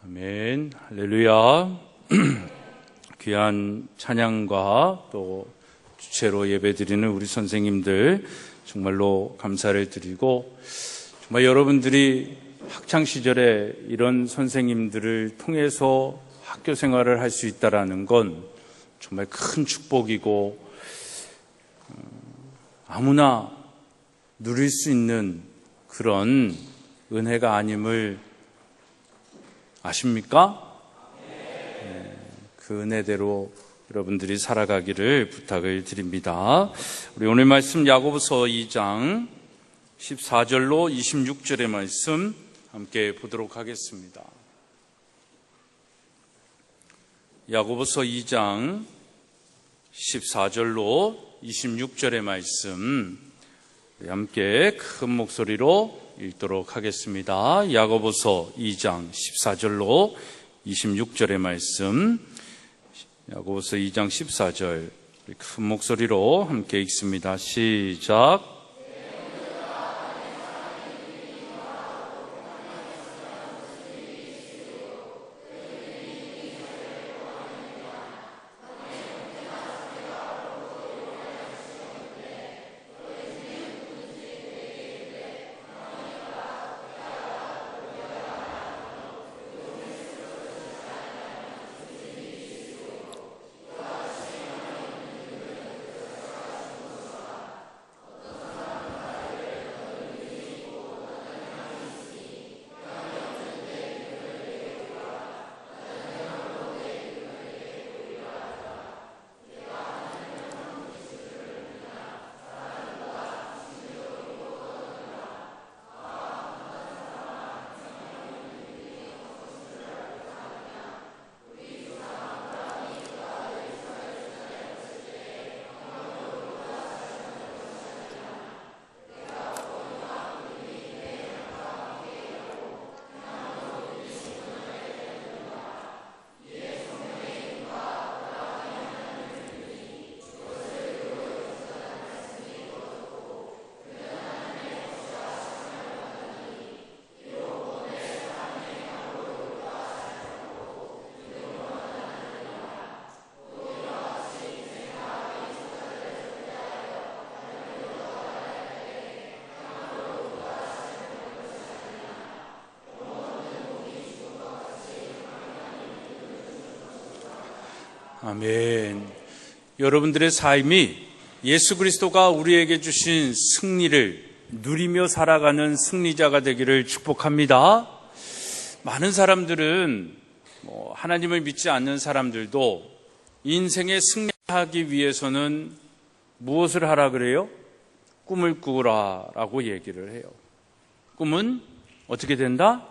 아멘. 할렐루야. 귀한 찬양과 또 주체로 예배드리는 우리 선생님들 정말로 감사를 드리고, 정말 여러분들이 학창시절에 이런 선생님들을 통해서 학교 생활을 할 수 있다는 건 정말 큰 축복이고 아무나 누릴 수 있는 그런 은혜가 아님을 아십니까? 네, 그 은혜대로 여러분들이 살아가기를 부탁을 드립니다. 우리 오늘 말씀 야고보서 2장 14절로 26절의 말씀 함께 보도록 하겠습니다. 야고보서 2장 14절로 26절의 말씀 함께 큰 목소리로 읽도록 하겠습니다. 야고보서 2장 14절로 26절의 말씀, 야고보서 2장 14절 큰 목소리로 함께 읽습니다. 시작. 아멘. 여러분들의 삶이 예수 그리스도가 우리에게 주신 승리를 누리며 살아가는 승리자가 되기를 축복합니다. 많은 사람들은 하나님을 믿지 않는 사람들도 인생에 승리하기 위해서는 무엇을 하라 그래요? 꿈을 꾸라라고 얘기를 해요. 꿈은 어떻게 된다?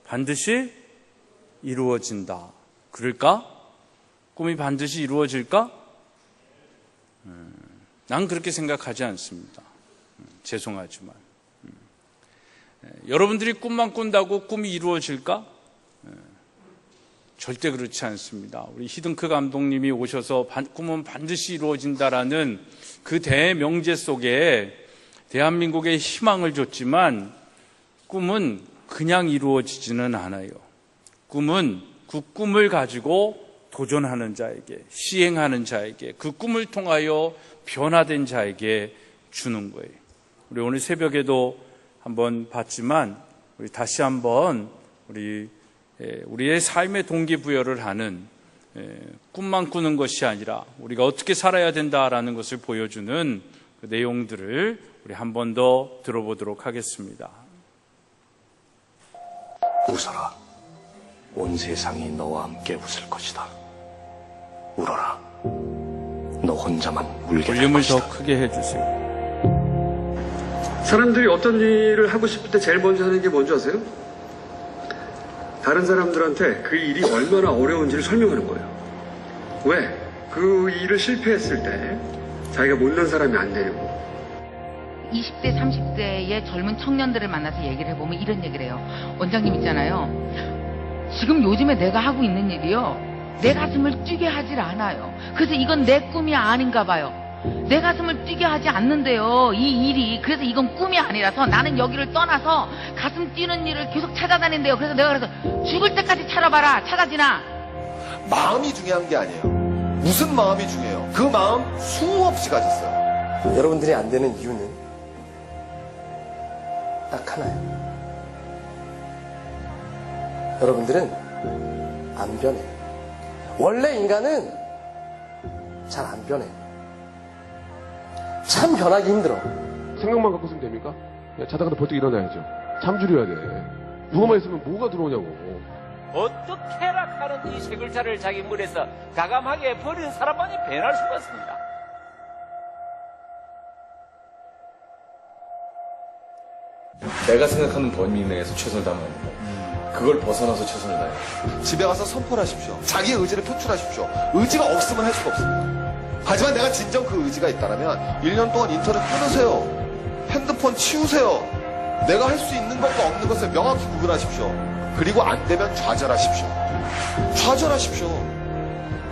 반드시 이루어진다. 그럴까? 꿈이 반드시 이루어질까? 난 그렇게 생각하지 않습니다. 죄송하지만. 여러분들이 꿈만 꾼다고 꿈이 이루어질까? 절대 그렇지 않습니다. 우리 히든크 감독님이 오셔서 꿈은 반드시 이루어진다라는 그 대명제 속에 대한민국에 희망을 줬지만 꿈은 그냥 이루어지지는 않아요. 꿈은 그 꿈을 가지고 도전하는 자에게, 시행하는 자에게, 그 꿈을 통하여 변화된 자에게 주는 거예요. 우리 오늘 새벽에도 한번 봤지만 우리 다시 한번 우리의 삶의 동기부여를 하는, 꿈만 꾸는 것이 아니라 우리가 어떻게 살아야 된다라는 것을 보여주는 그 내용들을 우리 한 번 더 들어보도록 하겠습니다. 웃어라. 온 세상이 너와 함께 웃을 것이다. 울어라. 너 혼자만 울게 될 볼륨을 것이다. 더 크게 해주세요. 사람들이 어떤 일을 하고 싶을 때 제일 먼저 하는 게 뭔지 아세요? 다른 사람들한테 그 일이 얼마나 어려운지를 설명하는 거예요. 왜? 그 일을 실패했을 때 자기가 못난 사람이 안 되려고. 20대, 30대의 젊은 청년들을 만나서 얘기를 해보면 이런 얘기를 해요. 원장님 있잖아요. 지금 요즘에 내가 하고 있는 일이요, 내 가슴을 뛰게 하질 않아요. 그래서 이건 내 꿈이 아닌가 봐요. 내 가슴을 뛰게 하지 않는데요, 이 일이. 그래서 이건 꿈이 아니라서 나는 여기를 떠나서 가슴 뛰는 일을 계속 찾아다닌대요. 그래서 내가 그래서 죽을 때까지 찾아봐라. 찾아지나? 마음이 중요한 게 아니에요. 무슨 마음이 중요해요? 그 마음 수없이 가졌어요. 여러분들이 안 되는 이유는 딱 하나예요. 여러분들은 안 변해요. 원래 인간은 잘 안 변해요. 참 변하기 힘들어. 생각만 갖고 있으면 됩니까? 야, 자다가도 벌떡 일어나야죠. 잠 줄여야 돼. 누워만 있으면 뭐가 들어오냐고. 어떻게라 하는 이 세 글자를 자기 물에서 가감하게 버린 사람만이 변할 수가 있습니다. 내가 생각하는 범위 내에서 최선을 다하면 됩니다. 그걸 벗어나서 최선을 다해요. 집에 가서 선포를 하십시오. 자기의 의지를 표출하십시오. 의지가 없으면 할 수가 없습니다. 하지만 내가 진정 그 의지가 있다면 1년 동안 인터넷 끊으세요. 핸드폰 치우세요. 내가 할 수 있는 것과 없는 것을 명확히 구분하십시오. 그리고 안 되면 좌절하십시오. 좌절하십시오.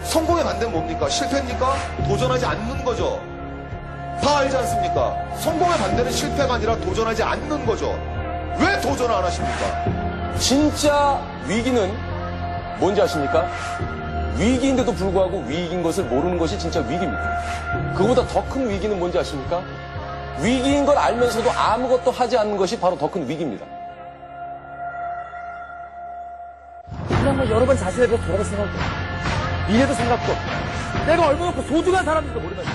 성공의 반대는 뭡니까? 실패입니까? 도전하지 않는 거죠. 다 알지 않습니까? 성공의 반대는 실패가 아니라 도전하지 않는 거죠. 왜 도전을 안 하십니까? 진짜 위기는 뭔지 아십니까? 위기인데도 불구하고 위기인 것을 모르는 것이 진짜 위기입니다. 그보다 더 큰 위기는 뭔지 아십니까? 위기인 걸 알면서도 아무것도 하지 않는 것이 바로 더 큰 위기입니다. 그냥 뭐 여러 번 자신에 대해서 돌아볼 생각도 없고, 미래도 생각도 없고, 내가 얼마나 소중한 사람인지도 모르면서,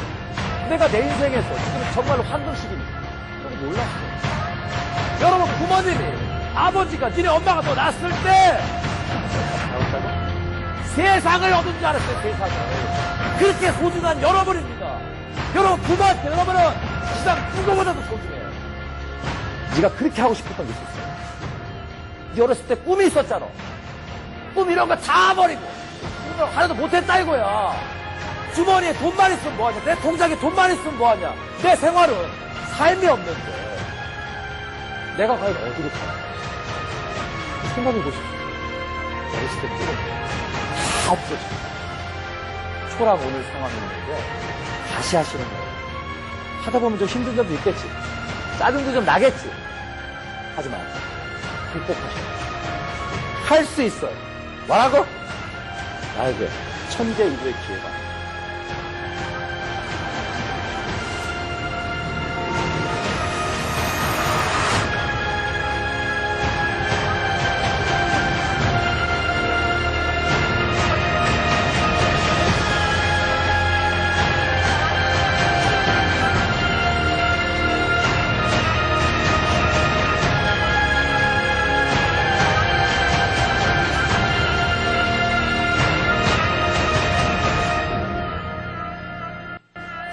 내가 내 인생에서 지금 정말로 환경 시기입니다. 저는 몰랐어요. 여러분 부모님이, 아버지가, 니네 엄마가 너 낳았을 때, 세상을 얻은 줄 알았어요, 세상을. 그렇게 소중한 여러분입니다. 여러분 부모한테 여러분은 세상 누구보다도 소중해요. 네가 그렇게 하고 싶었던 게 있었어요. 네 어렸을 때 꿈이 있었잖아. 꿈 이런 거 다 버리고 꿈을 하나도 못했다 이거야. 주머니에 돈만 있으면 뭐하냐. 내 통장에 돈만 있으면 뭐하냐. 내 생활은 삶이 없는데 내가 과연 어디로 가야 생각해보십시오. 어렸을 때 꿈은 다 없어지고 초락 오늘 상황이 있는데 다시 하시는 거예요. 하다 보면 좀 힘든 점도 있겠지. 짜증도 좀 나겠지. 하지만 극복하셔요. 할 수 있어요. 뭐라고? 나에게 천재 이후의 기회가.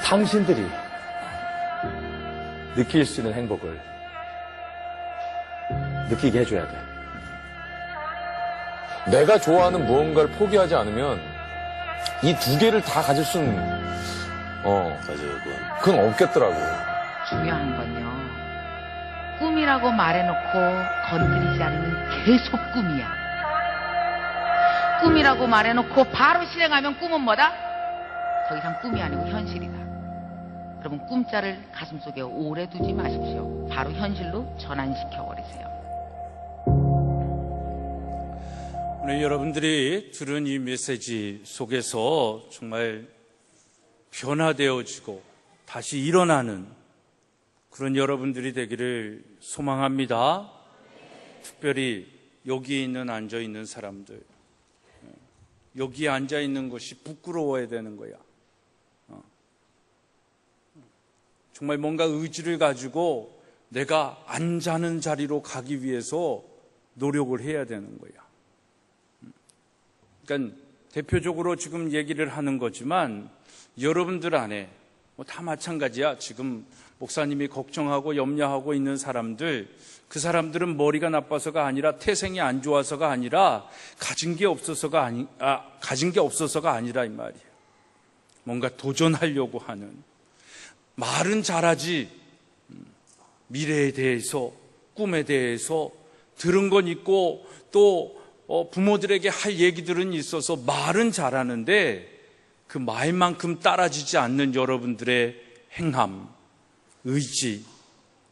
당신들이 느낄 수 있는 행복을 느끼게 해줘야 돼. 내가 좋아하는 무언가를 포기하지 않으면 이 두 개를 다 가질 수는 그건 없겠더라고. 중요한 건요, 꿈이라고 말해놓고 건드리지 않으면 계속 꿈이야. 꿈이라고 말해놓고 바로 실행하면 꿈은 뭐다? 더 이상 꿈이 아니고 현실이다. 여러분 꿈자를 가슴속에 오래 두지 마십시오. 바로 현실로 전환시켜버리세요. 오늘 여러분들이 들은 이 메시지 속에서 정말 변화되어지고 다시 일어나는 그런 여러분들이 되기를 소망합니다. 특별히 여기 있는 앉아있는 사람들, 여기에 앉아있는 것이 부끄러워야 되는 거야. 정말 뭔가 의지를 가지고 내가 앉아는 자리로 가기 위해서 노력을 해야 되는 거야. 그러니까 대표적으로 지금 얘기를 하는 거지만 여러분들 안에 다 마찬가지야. 지금 목사님이 걱정하고 염려하고 있는 사람들, 그 사람들은 머리가 나빠서가 아니라 태생이 안 좋아서가 아니라 가진 게 없어서가 아니라 이 말이에요. 뭔가 도전하려고 하는. 말은 잘하지, 미래에 대해서, 꿈에 대해서 들은 건 있고 또 부모들에게 할 얘기들은 있어서 말은 잘하는데 그 말만큼 따라지지 않는 여러분들의 행함, 의지,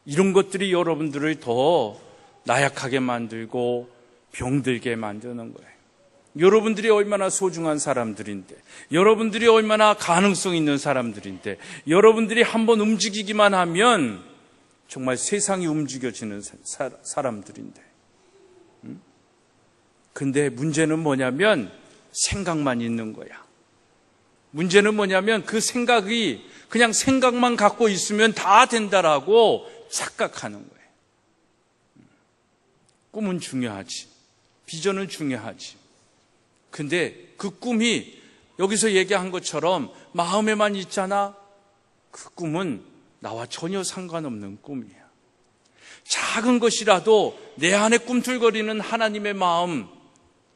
이런 것들이 여러분들을 더 나약하게 만들고 병들게 만드는 거예요. 여러분들이 얼마나 소중한 사람들인데, 여러분들이 얼마나 가능성 있는 사람들인데, 여러분들이 한번 움직이기만 하면 정말 세상이 움직여지는 사람들인데. 근데 문제는 뭐냐면 생각만 있는 거야. 문제는 뭐냐면 그 생각이 그냥 생각만 갖고 있으면 다 된다라고 착각하는 거예요. 꿈은 중요하지. 비전은 중요하지. 근데 그 꿈이 여기서 얘기한 것처럼 마음에만 있잖아. 그 꿈은 나와 전혀 상관없는 꿈이야. 작은 것이라도 내 안에 꿈틀거리는 하나님의 마음,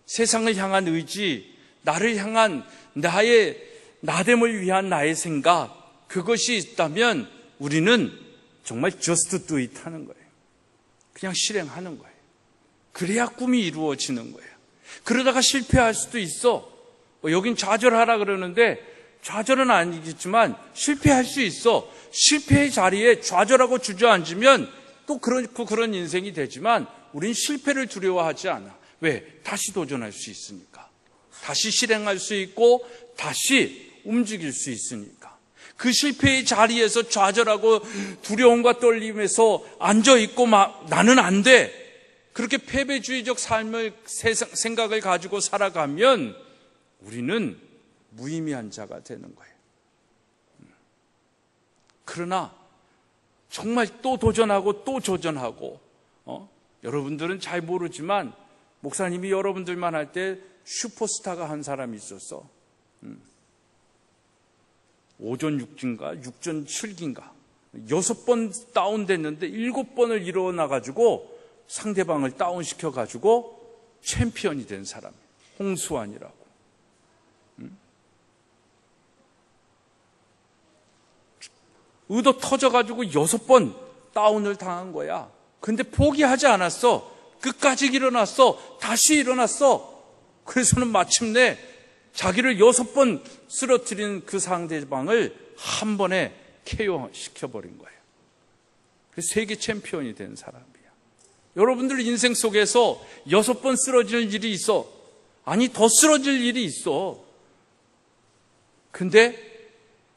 세상을 향한 의지, 나를 향한 나의 나됨을 위한 나의 생각, 그것이 있다면 우리는 정말 just do it 하는 거예요. 그냥 실행하는 거예요. 그래야 꿈이 이루어지는 거예요. 그러다가 실패할 수도 있어. 여긴 좌절하라 그러는데 좌절은 아니겠지만 실패할 수 있어. 실패의 자리에 좌절하고 주저앉으면 또 그런 인생이 되지만 우린 실패를 두려워하지 않아. 왜? 다시 도전할 수 있으니까. 다시 실행할 수 있고 다시 움직일 수 있으니까. 그 실패의 자리에서 좌절하고 두려움과 떨림에서 앉아있고 나는 안 돼. 그렇게 패배주의적 삶을 생각을 가지고 살아가면 우리는 무의미한 자가 되는 거예요. 그러나 정말 또 도전하고 또 도전하고 여러분들은 잘 모르지만 목사님이 여러분들만 할 때 슈퍼스타가 한 사람이 있었어. 5전 6기인가 6전 7기인가 6번 다운됐는데 7번을 일어나가지고 상대방을 다운시켜가지고 챔피언이 된 사람, 홍수환이라고. 의도 터져가지고 6번 다운을 당한 거야. 근데 포기하지 않았어. 끝까지 일어났어. 다시 일어났어. 그래서는 마침내 자기를 6번 쓰러뜨린 그 상대방을 한 번에 KO 시켜버린 거예요. 그래서 세계 챔피언이 된 사람이야. 여러분들 인생 속에서 6번 쓰러질 일이 있어. 아니, 더 쓰러질 일이 있어. 근데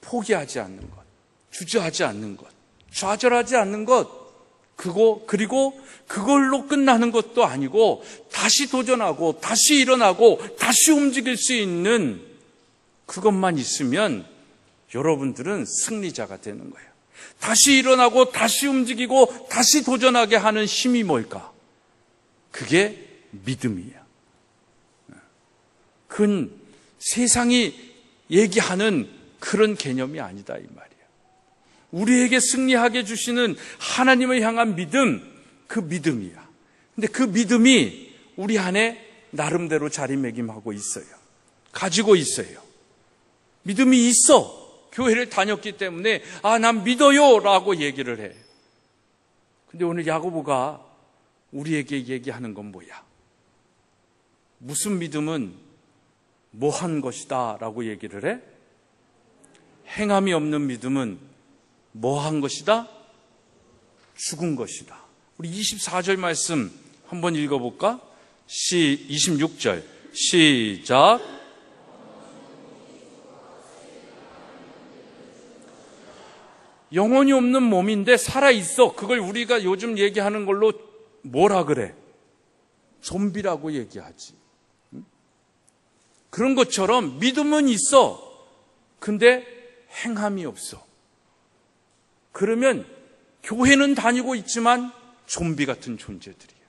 포기하지 않는 것, 주저하지 않는 것, 좌절하지 않는 것, 그리고 그걸로 끝나는 것도 아니고 다시 도전하고 다시 일어나고 다시 움직일 수 있는 그것만 있으면 여러분들은 승리자가 되는 거예요. 다시 일어나고 다시 움직이고 다시 도전하게 하는 힘이 뭘까? 그게 믿음이야. 그건 세상이 얘기하는 그런 개념이 아니다 이 말이야. 우리에게 승리하게 주시는 하나님을 향한 믿음, 그 믿음이야. 근데 그 믿음이 우리 안에 나름대로 자리매김하고 있어요. 가지고 있어요. 믿음이 있어. 교회를 다녔기 때문에 난 믿어요 라고 얘기를 해. 근데 오늘 야고보가 우리에게 얘기하는 건 뭐야? 무슨 믿음은 뭐한 것이다 라고 얘기를 해? 행함이 없는 믿음은 뭐한 것이다? 죽은 것이다. 우리 24절 말씀 한번 읽어볼까? 26절 시작. 영혼이 없는 몸인데 살아있어. 그걸 우리가 요즘 얘기하는 걸로 뭐라 그래? 좀비라고 얘기하지. 그런 것처럼 믿음은 있어. 근데 행함이 없어. 그러면 교회는 다니고 있지만 좀비 같은 존재들이에요.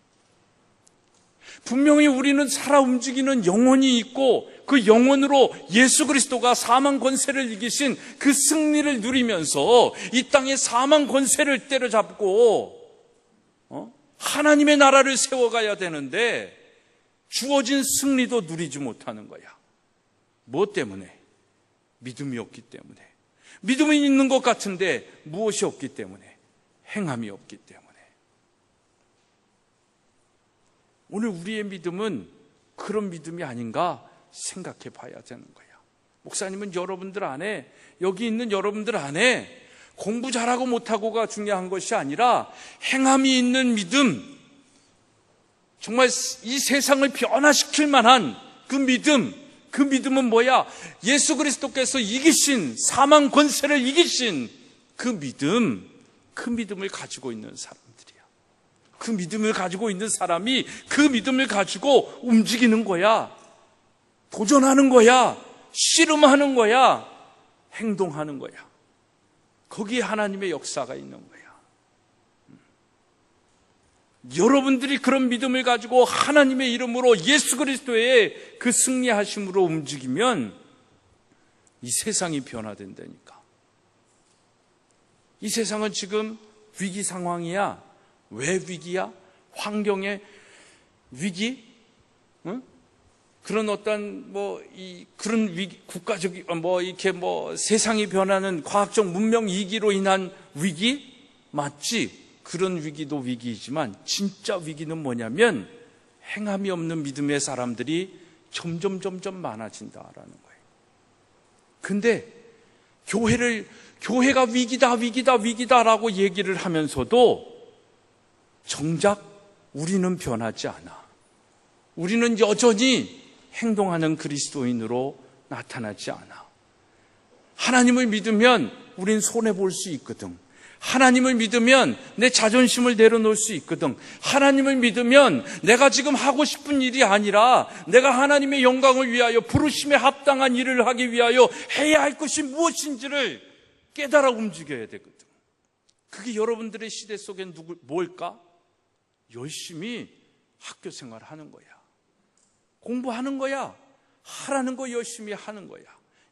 분명히 우리는 살아 움직이는 영혼이 있고 그 영혼으로 예수 그리스도가 사망 권세를 이기신 그 승리를 누리면서 이 땅의 사망 권세를 때려잡고 하나님의 나라를 세워가야 되는데 주어진 승리도 누리지 못하는 거야. 뭐 때문에? 믿음이 없기 때문에. 믿음이 있는 것 같은데 무엇이 없기 때문에? 행함이 없기 때문에. 오늘 우리의 믿음은 그런 믿음이 아닌가 생각해 봐야 되는 거야. 목사님은 여러분들 안에, 여기 있는 여러분들 안에 공부 잘하고 못하고가 중요한 것이 아니라 행함이 있는 믿음, 정말 이 세상을 변화시킬 만한 그 믿음, 그 믿음은 뭐야? 예수 그리스도께서 이기신, 사망 권세를 이기신 그 믿음, 그 믿음을 가지고 있는 사람들이야. 그 믿음을 가지고 있는 사람이 그 믿음을 가지고 움직이는 거야. 도전하는 거야. 씨름하는 거야. 행동하는 거야. 거기에 하나님의 역사가 있는 거야. 여러분들이 그런 믿음을 가지고 하나님의 이름으로 예수 그리스도의 그 승리하심으로 움직이면 이 세상이 변화된다니까. 이 세상은 지금 위기 상황이야. 왜 위기야? 환경의 위기? 응? 그런 어떤 그런 위기, 국가적 이렇게 세상이 변하는 과학적 문명 위기로 인한 위기 맞지? 그런 위기도 위기이지만 진짜 위기는 뭐냐면 행함이 없는 믿음의 사람들이 점점 많아진다라는 거예요. 근데 교회가 위기다라고 얘기를 하면서도 정작 우리는 변하지 않아. 우리는 여전히 행동하는 그리스도인으로 나타나지 않아. 하나님을 믿으면 우린 손해볼 수 있거든. 하나님을 믿으면 내 자존심을 내려놓을 수 있거든. 하나님을 믿으면 내가 지금 하고 싶은 일이 아니라 내가 하나님의 영광을 위하여 부르심에 합당한 일을 하기 위하여 해야 할 것이 무엇인지를 깨달아 움직여야 되거든. 그게 여러분들의 시대 속엔 뭘까? 열심히 학교 생활하는 거야. 공부하는 거야. 하라는 거 열심히 하는 거야.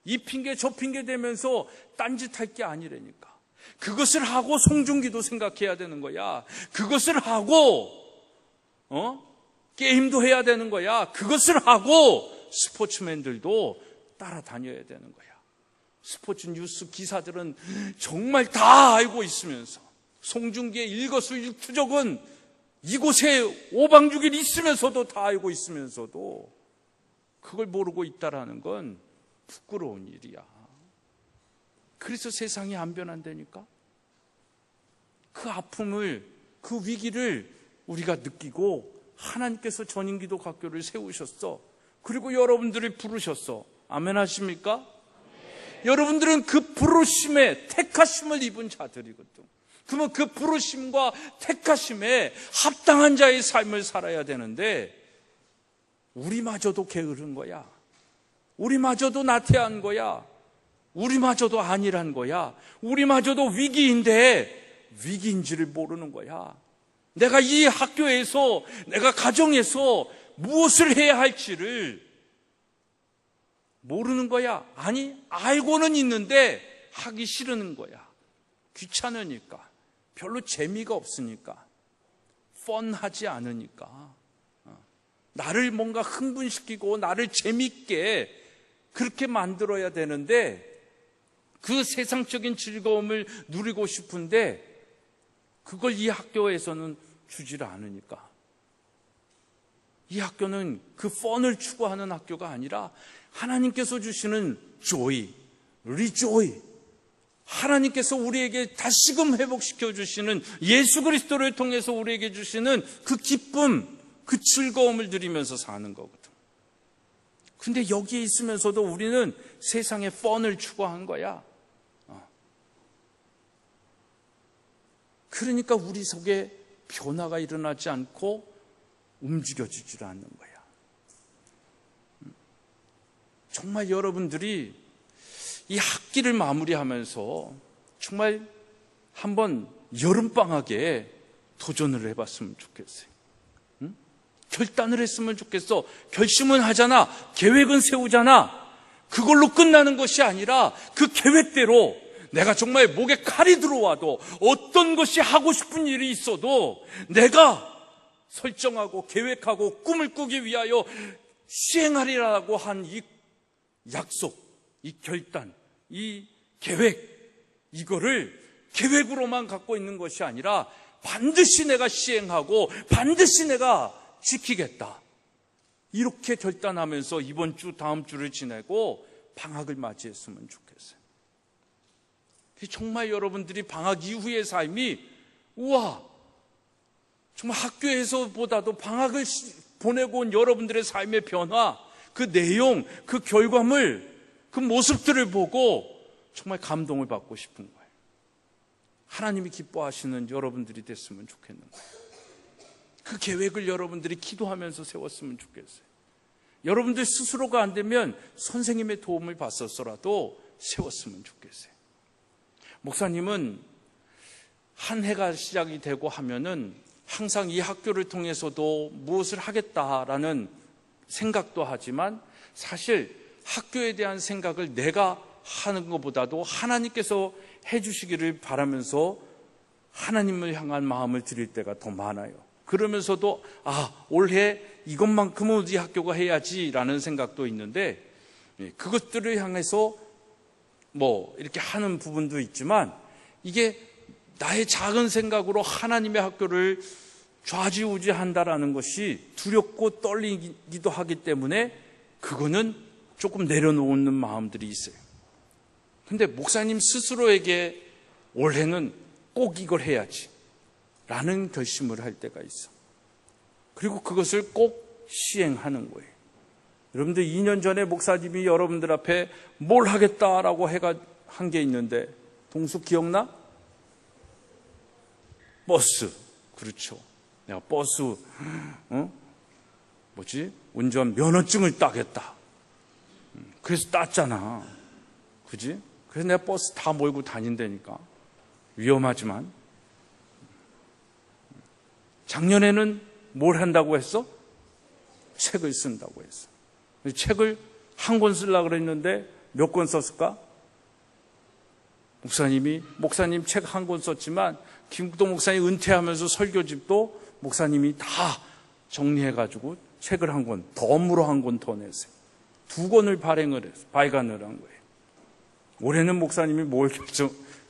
이 핑계 저 핑계 대면서 딴짓할 게 아니라니까. 그것을 하고 송중기도 생각해야 되는 거야. 그것을 하고 게임도 해야 되는 거야. 그것을 하고 스포츠맨들도 따라다녀야 되는 거야. 스포츠 뉴스 기사들은 정말 다 알고 있으면서 송중기의 일거수일투족은 이곳에 5박 6일 있으면서도 다 알고 있으면서도 그걸 모르고 있다라는 건 부끄러운 일이야. 그래서 세상이 안 변한다니까. 그 아픔을, 그 위기를 우리가 느끼고 하나님께서 전인기도학교를 세우셨어. 그리고 여러분들이 부르셨어. 아멘 하십니까? 여러분들은 그 부르심에 택하심을 입은 자들이거든. 그러면 그 부르심과 택하심에 합당한 자의 삶을 살아야 되는데 우리마저도 게으른 거야. 우리마저도 나태한 거야. 우리마저도 아니란 거야. 우리마저도 위기인데 위기인지를 모르는 거야. 내가 이 학교에서, 내가 가정에서 무엇을 해야 할지를 모르는 거야. 아니, 알고는 있는데 하기 싫은 거야. 귀찮으니까. 별로 재미가 없으니까. 펀하지 않으니까. 나를 뭔가 흥분시키고 나를 재밌게 그렇게 만들어야 되는데 그 세상적인 즐거움을 누리고 싶은데 그걸 이 학교에서는 주질 않으니까. 이 학교는 그 펀을 추구하는 학교가 아니라 하나님께서 주시는 joy, rejoy, 하나님께서 우리에게 다시금 회복시켜 주시는 예수 그리스도를 통해서 우리에게 주시는 그 기쁨, 그 즐거움을 누리면서 사는 거거든. 근데 여기에 있으면서도 우리는 세상의 펀을 추구한 거야. 그러니까 우리 속에 변화가 일어나지 않고 움직여지질 않는 거야. 정말 여러분들이 이 학기를 마무리하면서 정말 한번 여름방학에 도전을 해봤으면 좋겠어요. 응? 결단을 했으면 좋겠어. 결심은 하잖아. 계획은 세우잖아. 그걸로 끝나는 것이 아니라 그 계획대로 내가 정말 목에 칼이 들어와도 어떤 것이 하고 싶은 일이 있어도 내가 설정하고 계획하고 꿈을 꾸기 위하여 시행하리라고 한 이 약속, 이 결단, 이 계획, 이거를 계획으로만 갖고 있는 것이 아니라 반드시 내가 시행하고 반드시 내가 지키겠다. 이렇게 결단하면서 이번 주, 다음 주를 지내고 방학을 맞이했으면 좋겠어요. 정말 여러분들이 방학 이후의 삶이 우와, 정말 학교에서보다도 방학을 보내고 온 여러분들의 삶의 변화, 그 내용, 그 결과물, 그 모습들을 보고 정말 감동을 받고 싶은 거예요. 하나님이 기뻐하시는 여러분들이 됐으면 좋겠는 거예요. 그 계획을 여러분들이 기도하면서 세웠으면 좋겠어요. 여러분들 스스로가 안 되면 선생님의 도움을 받았어라도 세웠으면 좋겠어요. 목사님은 한 해가 시작이 되고 하면은 항상 이 학교를 통해서도 무엇을 하겠다라는 생각도 하지만 사실 학교에 대한 생각을 내가 하는 것보다도 하나님께서 해주시기를 바라면서 하나님을 향한 마음을 드릴 때가 더 많아요. 그러면서도 올해 이것만큼은 우리 학교가 해야지라는 생각도 있는데 그것들을 향해서 이렇게 하는 부분도 있지만 이게 나의 작은 생각으로 하나님의 학교를 좌지우지한다라는 것이 두렵고 떨리기도 하기 때문에 그거는 조금 내려놓는 마음들이 있어요. 근데 목사님 스스로에게 올해는 꼭 이걸 해야지 라는 결심을 할 때가 있어. 그리고 그것을 꼭 시행하는 거예요. 여러분들 2년 전에 목사님이 여러분들 앞에 뭘 하겠다라고 한 게 있는데 동수 기억나? 버스. 그렇죠. 내가 버스 운전 면허증을 따겠다. 그래서 땄잖아. 그지? 그래서 내가 버스 다 몰고 다닌다니까. 위험하지만. 작년에는 뭘 한다고 했어? 책을 쓴다고 했어. 책을 한 권 쓰려고 그랬는데 몇 권 썼을까? 목사님 책 한 권 썼지만 김국도 목사님 은퇴하면서 설교집도 목사님이 다 정리해가지고 책을 한 권, 덤으로 한 권 더 냈어요. 2권을 발간을 한 거예요. 올해는 목사님이 뭘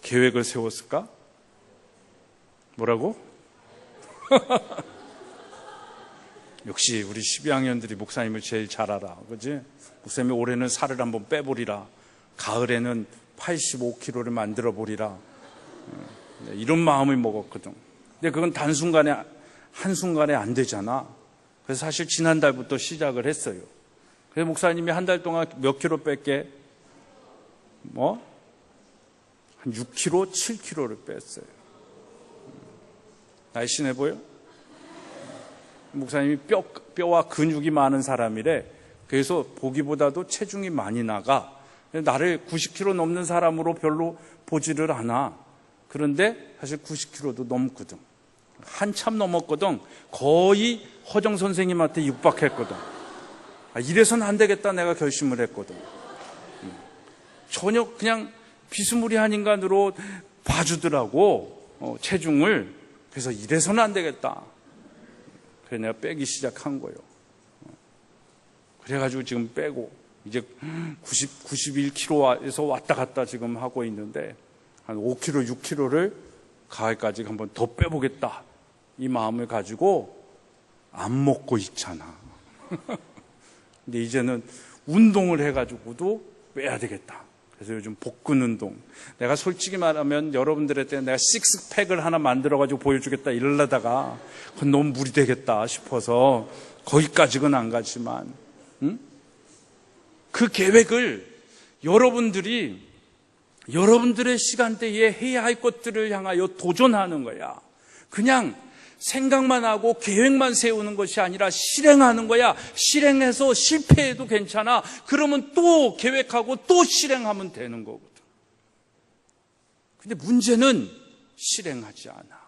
계획을 세웠을까? 뭐라고? 역시 우리 12학년들이 목사님을 제일 잘 알아. 그지? 목사님이 올해는 살을 한번 빼보리라. 가을에는 85kg를 만들어 보리라. 이런 마음을 먹었거든. 근데 그건 한순간에 안 되잖아. 그래서 사실 지난달부터 시작을 했어요. 그래서 목사님이 한 달 동안 몇 킬로 뺐게? 한 6kg, 7kg를 뺐어요. 날씬해 보여? 목사님이 뼈와 근육이 많은 사람이래. 그래서 보기보다도 체중이 많이 나가. 나를 90kg 넘는 사람으로 별로 보지를 않아. 그런데 사실 90kg도 넘거든. 한참 넘었거든. 거의 허정 선생님한테 육박했거든. 이래서는 안 되겠다 내가 결심을 했거든. 전혀 그냥 비스무리한 인간으로 봐주더라고. 체중을. 그래서 이래서는 안 되겠다. 그래서 내가 빼기 시작한 거예요. 그래가지고 지금 빼고 이제 91kg에서 왔다 갔다 지금 하고 있는데 한 5kg, 6kg를 가을까지 한번 더 빼보겠다. 이 마음을 가지고 안 먹고 있잖아. 근데 이제는 운동을 해가지고도 빼야 되겠다. 그래서 요즘 복근 운동. 내가 솔직히 말하면 여러분들한테 내가 식스팩을 하나 만들어가지고 보여주겠다 이러려다가 그건 너무 무리되겠다 싶어서 거기까지는 안 가지만 그 계획을 여러분들이 여러분들의 시간대에 해야 할 것들을 향하여 도전하는 거야. 그냥 생각만 하고 계획만 세우는 것이 아니라 실행하는 거야. 실행해서 실패해도 괜찮아. 그러면 또 계획하고 또 실행하면 되는 거거든. 근데 문제는 실행하지 않아.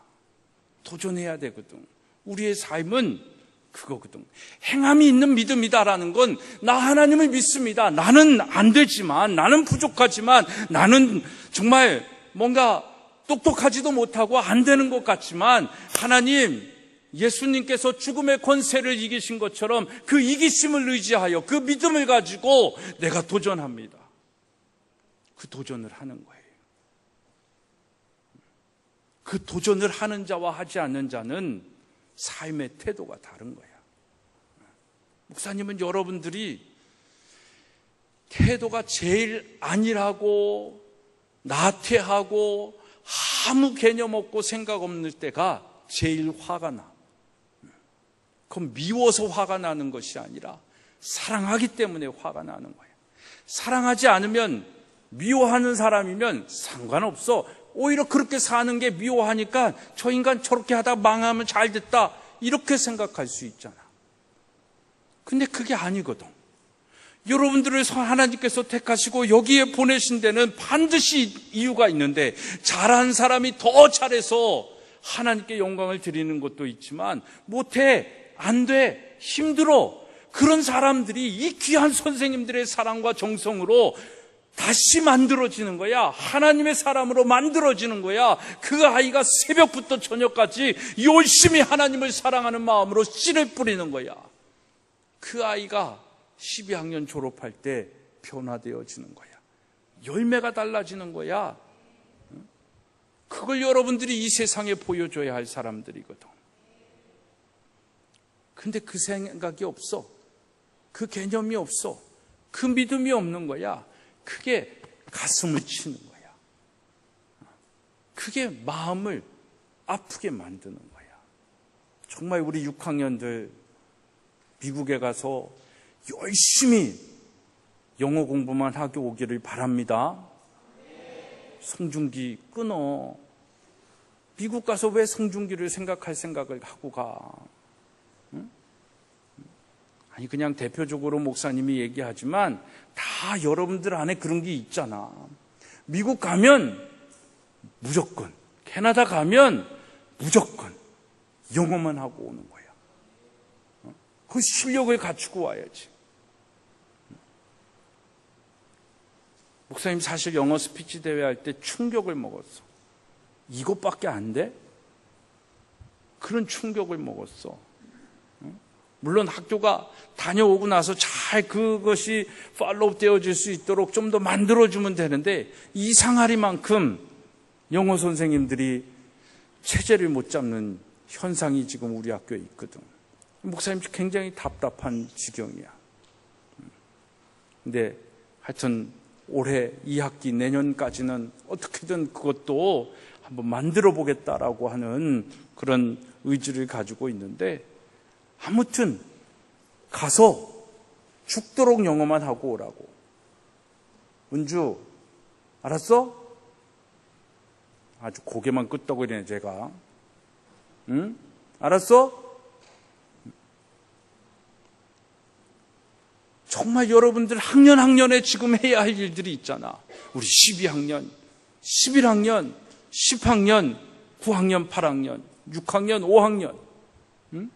도전해야 되거든. 우리의 삶은 그거거든. 행함이 있는 믿음이다라는 건 나 하나님을 믿습니다. 나는 안 되지만, 나는 부족하지만, 나는 정말 뭔가 똑똑하지도 못하고 안 되는 것 같지만 하나님, 예수님께서 죽음의 권세를 이기신 것처럼 그 이기심을 의지하여 그 믿음을 가지고 내가 도전합니다. 그 도전을 하는 거예요. 그 도전을 하는 자와 하지 않는 자는 삶의 태도가 다른 거야. 목사님은 여러분들이 태도가 제일 안일하고 나태하고 아무 개념 없고 생각 없는 때가 제일 화가 나. 그건 미워서 화가 나는 것이 아니라 사랑하기 때문에 화가 나는 거야. 사랑하지 않으면, 미워하는 사람이면 상관없어. 오히려 그렇게 사는 게 미워하니까 저 인간 저렇게 하다 망하면 잘 됐다, 이렇게 생각할 수 있잖아. 근데 그게 아니거든. 여러분들을 하나님께서 택하시고 여기에 보내신 데는 반드시 이유가 있는데, 잘한 사람이 더 잘해서 하나님께 영광을 드리는 것도 있지만, 못해, 안 돼, 힘들어, 그런 사람들이 이 귀한 선생님들의 사랑과 정성으로 다시 만들어지는 거야. 하나님의 사람으로 만들어지는 거야. 그 아이가 새벽부터 저녁까지 열심히 하나님을 사랑하는 마음으로 씨를 뿌리는 거야. 그 아이가 12학년 졸업할 때 변화되어지는 거야. 열매가 달라지는 거야. 그걸 여러분들이 이 세상에 보여줘야 할 사람들이거든. 근데 그 생각이 없어. 그 개념이 없어. 그 믿음이 없는 거야. 그게 가슴을 치는 거야. 그게 마음을 아프게 만드는 거야. 정말 우리 6학년들 미국에 가서 열심히 영어 공부만 하고 오기를 바랍니다. 송중기 끊어. 미국 가서 왜 송중기를 생각할 생각을 하고 가? 응? 아니, 그냥 대표적으로 목사님이 얘기하지만 다 여러분들 안에 그런 게 있잖아. 미국 가면 무조건, 캐나다 가면 무조건 영어만 하고 오는 거야. 그 실력을 갖추고 와야지. 목사님, 사실 영어 스피치 대회 할 때 충격을 먹었어. 이것밖에 안 돼? 그런 충격을 먹었어. 물론 학교가 다녀오고 나서 잘 그것이 팔로우 되어질 수 있도록 좀 더 만들어주면 되는데, 이상하리만큼 영어 선생님들이 체제를 못 잡는 현상이 지금 우리 학교에 있거든. 목사님, 굉장히 답답한 지경이야. 근데 하여튼 올해 2학기 내년까지는 어떻게든 그것도 한번 만들어 보겠다라고 하는 그런 의지를 가지고 있는데, 아무튼 가서 죽도록 영어만 하고 오라고. 은주, 알았어? 아주 고개만 끄덕거리네 제가. 응? 알았어? 정말 여러분들 학년에 지금 해야 할 일들이 있잖아. 우리 12학년, 11학년, 10학년, 9학년, 8학년, 6학년, 5학년. 응?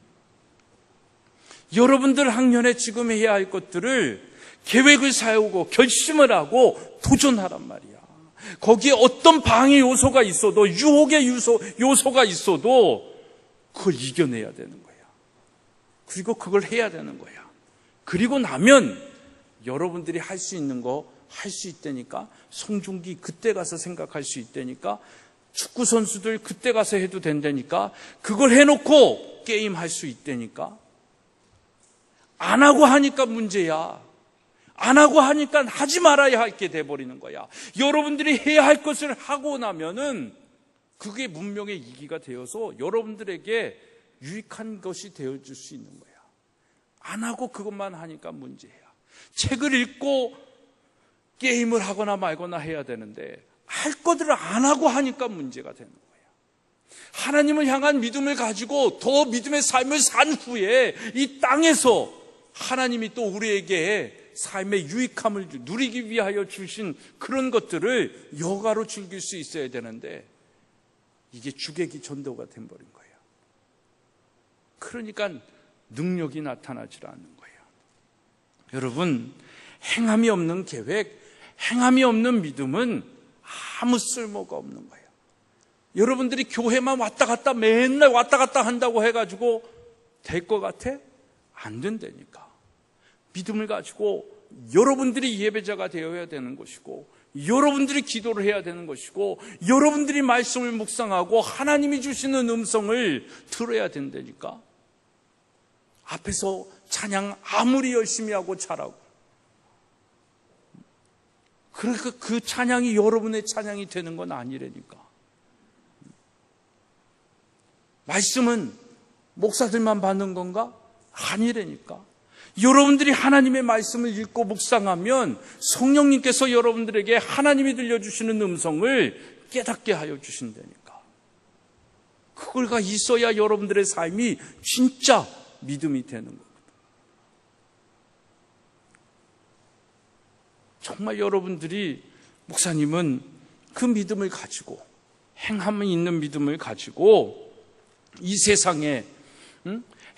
여러분들 학년에 지금 해야 할 것들을 계획을 세우고 결심을 하고 도전하란 말이야. 거기에 어떤 방해 요소가 있어도, 유혹의 요소가 있어도 그걸 이겨내야 되는 거야. 그리고 그걸 해야 되는 거야. 그리고 나면 여러분들이 할 수 있는 거 할 수 있다니까. 송중기 그때 가서 생각할 수 있다니까. 축구 선수들 그때 가서 해도 된다니까. 그걸 해놓고 게임 할 수 있다니까. 안 하고 하니까 문제야. 안 하고 하니까 하지 말아야 할 게 돼버리는 거야. 여러분들이 해야 할 것을 하고 나면은 그게 문명의 이기가 되어서 여러분들에게 유익한 것이 되어줄 수 있는 거야. 안 하고 그것만 하니까 문제야. 책을 읽고 게임을 하거나 말거나 해야 되는데 할 것들을 안 하고 하니까 문제가 되는 거야. 하나님을 향한 믿음을 가지고 더 믿음의 삶을 산 후에 이 땅에서 하나님이 또 우리에게 삶의 유익함을 누리기 위하여 주신 그런 것들을 여가로 즐길 수 있어야 되는데, 이게 주객이 전도가 돼버린 거야. 그러니까 능력이 나타나지 않는 거예요. 여러분, 행함이 없는 계획, 행함이 없는 믿음은 아무 쓸모가 없는 거예요. 여러분들이 교회만 왔다 갔다 맨날 왔다 갔다 한다고 해가지고 될 것 같아? 안 된다니까. 믿음을 가지고 여러분들이 예배자가 되어야 되는 것이고, 여러분들이 기도를 해야 되는 것이고, 여러분들이 말씀을 묵상하고 하나님이 주시는 음성을 들어야 된다니까. 앞에서 찬양 아무리 열심히 하고 잘하고 그러니까 그 찬양이 여러분의 찬양이 되는 건 아니라니까. 말씀은 목사들만 받는 건가? 아니라니까. 여러분들이 하나님의 말씀을 읽고 묵상하면 성령님께서 여러분들에게 하나님이 들려주시는 음성을 깨닫게 하여 주신다니까. 그걸가 있어야 여러분들의 삶이 진짜 믿음이 되는 거거든. 정말 여러분들이, 목사님은 그 믿음을 가지고, 행함이 있는 믿음을 가지고 이 세상에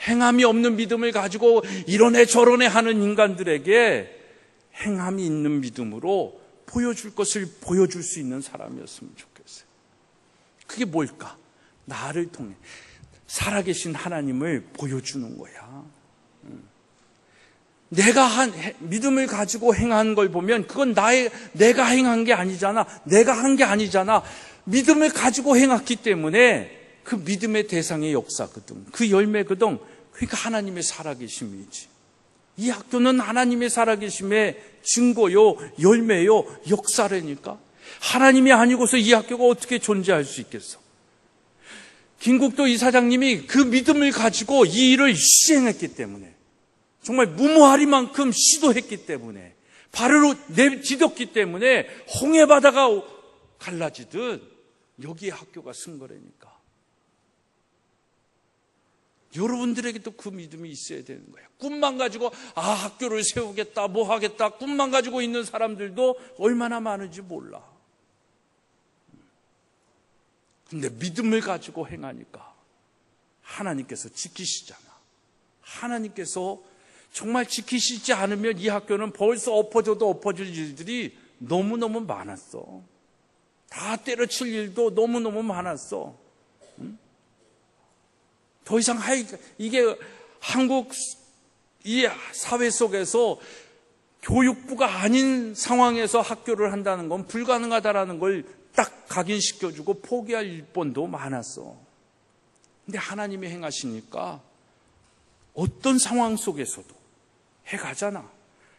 행함이 없는 믿음을 가지고 이러네 저러네 하는 인간들에게 행함이 있는 믿음으로 보여줄 것을 보여줄 수 있는 사람이었으면 좋겠어요. 그게 뭘까? 나를 통해 살아계신 하나님을 보여주는 거야. 내가 믿음을 가지고 행한 걸 보면 그건 내가 행한 게 아니잖아. 내가 한 게 아니잖아. 믿음을 가지고 행했기 때문에 그 믿음의 대상의 역사거든. 그 열매거든. 그러니까 하나님의 살아계심이지. 이 학교는 하나님의 살아계심의 증거요, 열매요, 역사라니까. 하나님이 아니고서 이 학교가 어떻게 존재할 수 있겠어? 김국도 이사장님이 그 믿음을 가지고 이 일을 시행했기 때문에, 정말 무모하리만큼 시도했기 때문에, 발을 내딛었기 때문에 홍해바다가 갈라지듯 여기에 학교가 쓴 거라니까. 여러분들에게도 그 믿음이 있어야 되는 거예요. 꿈만 가지고 학교를 세우겠다, 뭐 하겠다, 꿈만 가지고 있는 사람들도 얼마나 많은지 몰라. 근데 믿음을 가지고 행하니까 하나님께서 지키시잖아. 하나님께서 정말 지키시지 않으면 이 학교는 벌써 엎어져도 엎어질 일들이 너무너무 많았어. 다 때려칠 일도 너무너무 많았어. 더 이상 이게 한국 이 사회 속에서 교육부가 아닌 상황에서 학교를 한다는 건 불가능하다라는 걸 딱 각인시켜주고 포기할 일본도 많았어. 근데 하나님이 행하시니까 어떤 상황 속에서도 해가잖아.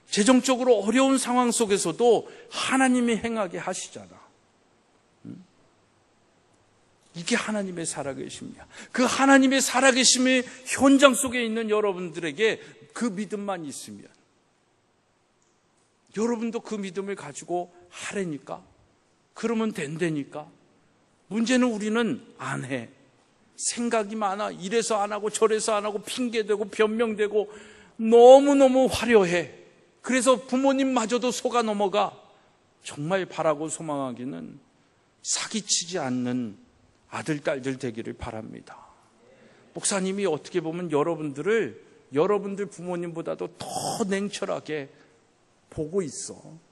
재정적으로 어려운 상황 속에서도 하나님이 행하게 하시잖아. 이게 하나님의 살아계심이야. 그 하나님의 살아계심의 현장 속에 있는 여러분들에게 그 믿음만 있으면 여러분도 그 믿음을 가지고 하라니까. 그러면 된다니까. 문제는 우리는 안 해. 생각이 많아. 이래서 안 하고 저래서 안 하고 핑계대고 변명되고 너무너무 화려해. 그래서 부모님마저도 속아 넘어가. 정말 바라고 소망하기는 사기치지 않는 아들, 딸들 되기를 바랍니다. 목사님이 어떻게 보면 여러분들 부모님보다도 더 냉철하게 보고 있어.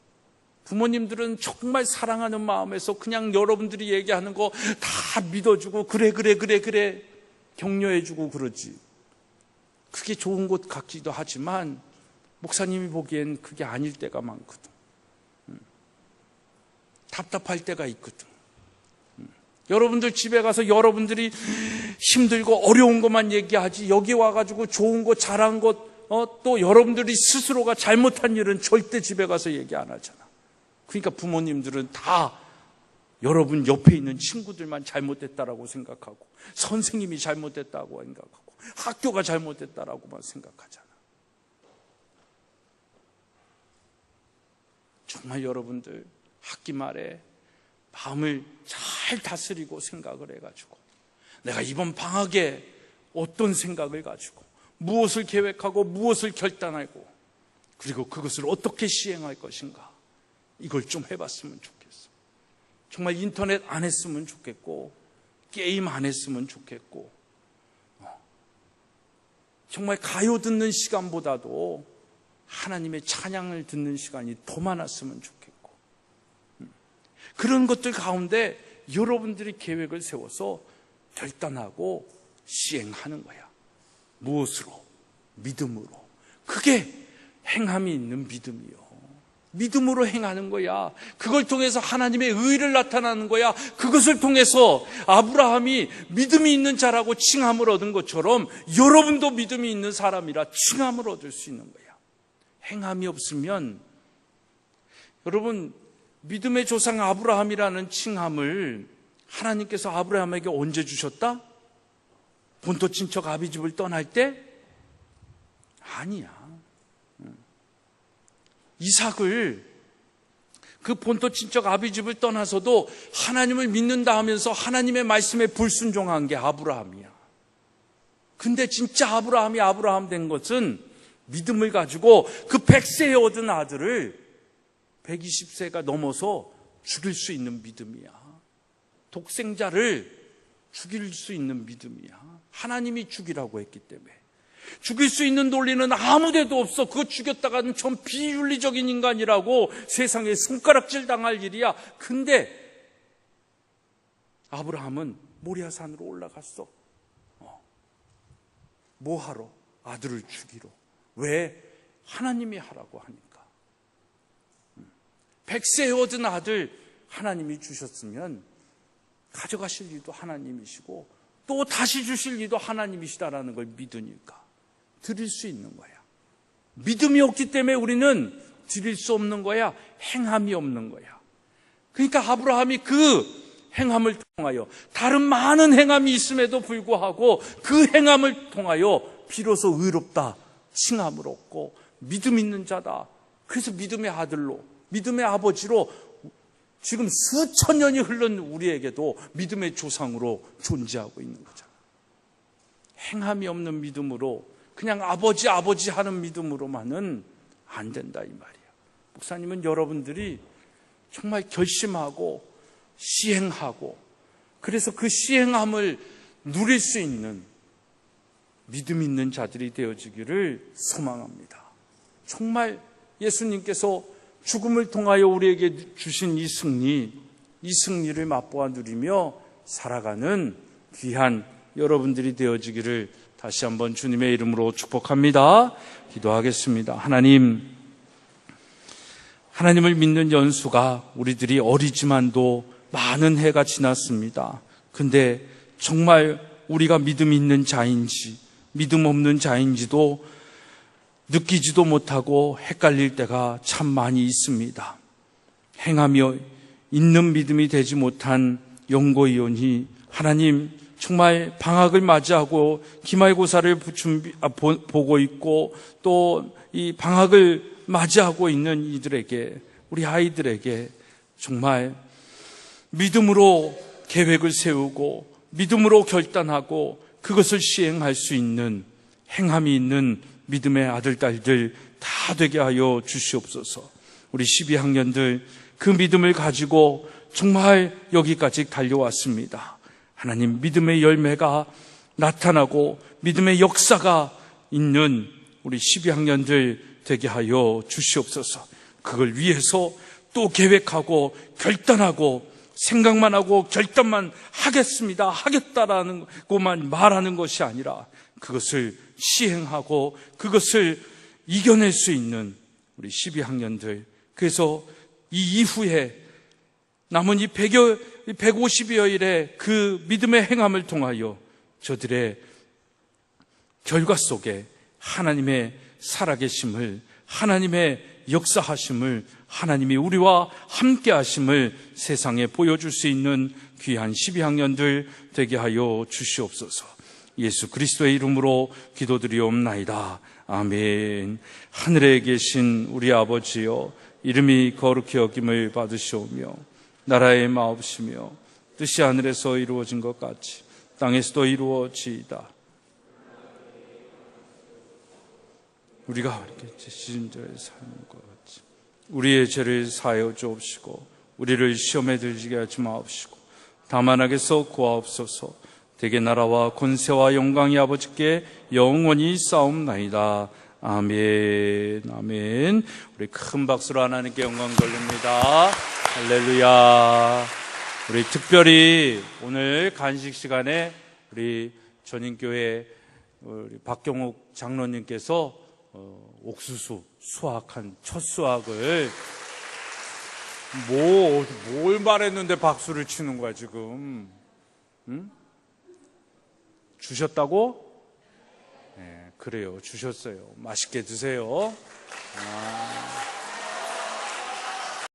부모님들은 정말 사랑하는 마음에서 그냥 여러분들이 얘기하는 거 다 믿어주고 그래 격려해주고 그러지. 그게 좋은 것 같기도 하지만 목사님이 보기엔 그게 아닐 때가 많거든. 답답할 때가 있거든. 여러분들 집에 가서 여러분들이 힘들고 어려운 것만 얘기하지, 여기 와가지고 좋은 것, 잘한 것, 또 여러분들이 스스로가 잘못한 일은 절대 집에 가서 얘기 안 하잖아. 그러니까 부모님들은 다 여러분 옆에 있는 친구들만 잘못됐다라고 생각하고, 선생님이 잘못됐다고 생각하고, 학교가 잘못됐다라고만 생각하잖아. 정말 여러분들 학기 말에 마음을 잘 다스리고 생각을 해가지고, 내가 이번 방학에 어떤 생각을 가지고 무엇을 계획하고 무엇을 결단하고 그리고 그것을 어떻게 시행할 것인가, 이걸 좀 해봤으면 좋겠어. 정말 인터넷 안 했으면 좋겠고, 게임 안 했으면 좋겠고, 정말 가요 듣는 시간보다도 하나님의 찬양을 듣는 시간이 더 많았으면 좋겠고, 그런 것들 가운데 여러분들이 계획을 세워서 결단하고 시행하는 거야. 무엇으로? 믿음으로. 그게 행함이 있는 믿음이요. 믿음으로 행하는 거야. 그걸 통해서 하나님의 의를 나타나는 거야. 그것을 통해서 아브라함이 믿음이 있는 자라고 칭함을 얻은 것처럼 여러분도 믿음이 있는 사람이라 칭함을 얻을 수 있는 거야. 행함이 없으면, 여러분 믿음의 조상 아브라함이라는 칭함을 하나님께서 아브라함에게 언제 주셨다? 본토 친척 아비집을 떠날 때? 아니야. 이삭을 그 본토 친척 아비집을 떠나서도 하나님을 믿는다 하면서 하나님의 말씀에 불순종한 게 아브라함이야. 근데 진짜 아브라함이 아브라함 된 것은 믿음을 가지고 그 100세에 얻은 아들을 120세가 넘어서 죽일 수 있는 믿음이야. 독생자를 죽일 수 있는 믿음이야. 하나님이 죽이라고 했기 때문에. 죽일 수 있는 논리는 아무데도 없어. 그거 죽였다가는 전 비윤리적인 인간이라고 세상에 손가락질 당할 일이야. 근데 아브라함은 모리아산으로 올라갔어. 뭐 하러? 아들을 죽이러. 왜? 하나님이 하라고 하니까. 100세에 얻은 아들 하나님이 주셨으면 가져가실 리도 하나님이시고 또 다시 주실 리도 하나님이시다라는 걸 믿으니까 드릴 수 있는 거야. 믿음이 없기 때문에 우리는 드릴 수 없는 거야. 행함이 없는 거야. 그러니까 아브라함이 그 행함을 통하여 다른 많은 행함이 있음에도 불구하고 그 행함을 통하여 비로소 의롭다 칭함을 얻고 믿음 있는 자다. 그래서 믿음의 아들로, 믿음의 아버지로 지금 수천 년이 흐른 우리에게도 믿음의 조상으로 존재하고 있는 거잖아. 행함이 없는 믿음으로 그냥 아버지 하는 믿음으로만은 안 된다 이 말이야. 목사님은 여러분들이 정말 결심하고 시행하고 그래서 그 시행함을 누릴 수 있는 믿음 있는 자들이 되어지기를 소망합니다. 정말 예수님께서 죽음을 통하여 우리에게 주신 이 승리를 맛보아 누리며 살아가는 귀한 여러분들이 되어지기를 다시 한번 주님의 이름으로 축복합니다. 기도하겠습니다. 하나님을 믿는 연수가 우리들이 어리지만도 많은 해가 지났습니다. 근데 정말 우리가 믿음 있는 자인지 믿음 없는 자인지도 느끼지도 못하고 헷갈릴 때가 참 많이 있습니다. 행함이 있는 믿음이 되지 못한 연고이오니 하나님 정말 방학을 맞이하고 기말고사를 보고 있고 또 이 방학을 맞이하고 있는 이들에게 우리 아이들에게 정말 믿음으로 계획을 세우고 믿음으로 결단하고 그것을 시행할 수 있는 행함이 있는 믿음의 아들, 딸들 다 되게 하여 주시옵소서. 우리 12학년들 그 믿음을 가지고 정말 여기까지 달려왔습니다. 하나님 믿음의 열매가 나타나고 믿음의 역사가 있는 우리 12학년들 되게 하여 주시옵소서. 그걸 위해서 또 계획하고 결단하고 생각만 하고 결단만 하겠습니다, 하겠다라는 것만 말하는 것이 아니라 그것을 시행하고 그것을 이겨낼 수 있는 우리 12학년들 그래서 이 이후에 남은 이 150여일의 그 믿음의 행함을 통하여 저들의 결과 속에 하나님의 살아계심을 하나님의 역사하심을 하나님이 우리와 함께 하심을 세상에 보여줄 수 있는 귀한 12학년들 되게 하여 주시옵소서. 예수 그리스도의 이름으로 기도드리옵나이다. 아멘. 하늘에 계신 우리 아버지여 이름이 거룩히 여김을 받으시오며 나라의 마옵시며 뜻이 하늘에서 이루어진 것 같이 땅에서도 이루어지이다. 우리가 이렇게 지신 자의 삶과 같이 우리의 죄를 사하여 주옵시고 우리를 시험에 들게 하지 마옵시고 다만 악에서 구하옵소서. 대개 나라와 권세와 영광이 아버지께 영원히 싸움나이다. 아멘. 아멘. 우리 큰 박수로 하나님께 영광 돌립니다. 할렐루야. 우리 특별히 오늘 간식 시간에 우리 전인교회 우리 박경욱 장로님께서 옥수수 수확한 첫 수확을 뭘 말했는데 박수를 치는 거야 지금? 응? 주셨다고? 네, 그래요. 주셨어요. 맛있게 드세요.